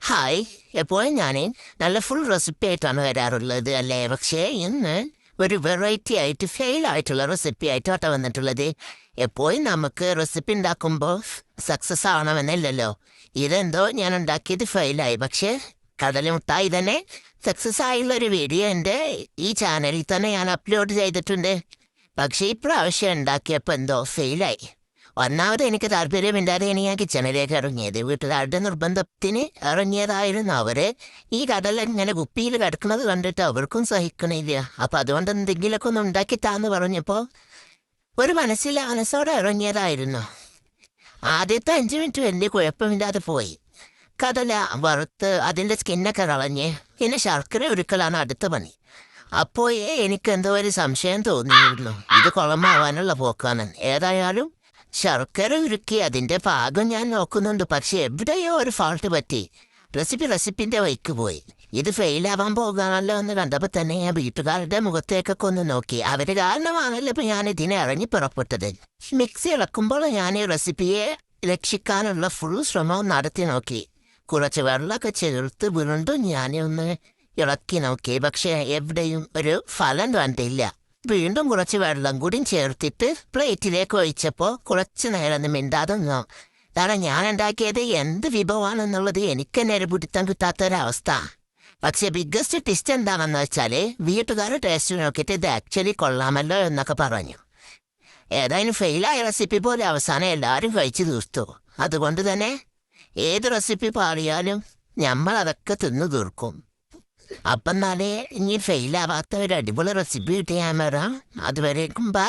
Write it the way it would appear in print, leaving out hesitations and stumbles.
Hi. എപ്പോഴും ഞാൻ നല്ല ഫുൾ റെസിപ്പി ആയിട്ടാണ് വരാറുള്ളത് അല്ലേ? പക്ഷേ ഇന്ന് ഒരു വെറൈറ്റി ആയിട്ട് ഫെയിൽ ആയിട്ടുള്ള റെസിപ്പി ആയിട്ടാണ് വന്നിട്ടുള്ളത്. എപ്പോഴും നമുക്ക് റെസിപ്പി ഉണ്ടാക്കുമ്പോൾ സക്സസ് ആവണമെന്നില്ലല്ലോ. ഇതെന്തോ ഞാൻ ഉണ്ടാക്കിയത് ഫെയിലായി. പക്ഷേ കടലമുട്ടായി തന്നെ സക്സസ് ആയുള്ള ഒരു വീഡിയോ എൻ്റെ ഈ ചാനലിൽ തന്നെ ഞാൻ അപ്ലോഡ് ചെയ്തിട്ടുണ്ട്. പക്ഷേ ഇപ്രാവശ്യം ഉണ്ടാക്കിയപ്പോൾ എന്തോ ഫെയിലായി. ഒന്നാമത് എനിക്ക് താല്പര്യമില്ലാതെയാണ് ഞാൻ കിച്ചണിലേക്ക് ഇറങ്ങിയത്. വീട്ടുകാരുടെ നിർബന്ധത്തിന് ഇറങ്ങിയതായിരുന്നു അവര്. ഈ കടൽ ഇങ്ങനെ കുപ്പിയിൽ കിടക്കുന്നത് കണ്ടിട്ട് അവർക്കും സഹിക്കണില്ല. അപ്പം അതുകൊണ്ട് എന്തെങ്കിലുമൊക്കെ ഒന്ന് ഉണ്ടാക്കിത്താന്ന് പറഞ്ഞപ്പോൾ ഒരു മനസ്സോടെ ഇറങ്ങിയതായിരുന്നു. ആദ്യത്തെ 5 മിനിറ്റ് വലിയ കുഴപ്പമില്ലാതെ പോയി. കടല വറുത്ത് അതിൻ്റെ സ്കിന്നൊക്കെ കളഞ്ഞ് പിന്നെ ശർക്കര ഉരുക്കലാണ് അടുത്ത പണി. അപ്പോഴേ എനിക്ക് എന്തോ ഒരു സംശയം തോന്നിയിരുന്നു, ഇത് കുളമാവാനുള്ള പോക്കാണ്. ഏതായാലും ശർക്കര ഉരുക്കി അതിൻ്റെ പാകം ഞാൻ നോക്കുന്നുണ്ട്. പക്ഷെ എവിടെയോ ഒരു ഫാൾട്ട് പറ്റി. റെസിപ്പിൻ്റെ വഴിക്ക് പോയി. ഇത് ഫെയിലാവാൻ പോകാനല്ലോ എന്ന് കണ്ടപ്പോൾ തന്നെ ഞാൻ വീട്ടുകാരുടെ മുഖത്തേക്കൊക്കെ ഒന്ന് നോക്കി. അവർ കാരണമാണല്ലോ ഇപ്പം ഞാൻ ഇതിനെ ഇറങ്ങി പുറപ്പെട്ടത്. മിക്സി ഇളക്കുമ്പോൾ ഞാൻ ഈ റെസിപ്പിയെ രക്ഷിക്കാനുള്ള ഫുൾ ശ്രമവും നടത്തി നോക്കി. കുറച്ച് വെള്ളമൊക്കെ ചേർത്ത് വീണ്ടും ഞാനൊന്ന് ഇളക്കി നോക്കി. പക്ഷേ എവിടെയും ഒരു ഫലം കണ്ടില്ല. വീണ്ടും കുറച്ച് വെള്ളം കൂടി ചേർത്തിട്ട് പ്ലേറ്റിലേക്ക് ഒഴിച്ചപ്പോൾ കുറച്ച് നേരം ഒന്ന് മിണ്ടാതെ നിന്നു. കാരണം ഞാൻ ഉണ്ടാക്കിയത് എന്ത് വിഭവമാണെന്നുള്ളത് എനിക്ക് തന്നെ ഒരു പിടുത്തം കിട്ടാത്തൊരവസ്ഥ. പക്ഷെ ബിഗ്ഗസ്റ്റ് ടിസ്റ്റ് എന്താണെന്ന് വെച്ചാൽ വീട്ടുകാർ ടേസ്റ്റ് നോക്കിയിട്ട് ഇത് ആക്ച്വലി കൊള്ളാമല്ലോ എന്നൊക്കെ പറഞ്ഞു. ഏതായാലും ഫെയിലായ റെസിപ്പി പോലെ അവസാനം എല്ലാവരും കഴിച്ചു തീർത്തു. അതുകൊണ്ട് തന്നെ ഏത് റെസിപ്പി പാടിയാലും നമ്മൾ അതൊക്കെ തിന്നു തീർക്കും. അപ്പം എന്നാലേ ഇനി ഫെയിലാവാത്ത ഒരു അടിപൊളി റെസിപ്പി കിട്ടി ഞാൻ വരാം. അതുവരേക്കും ബൈ.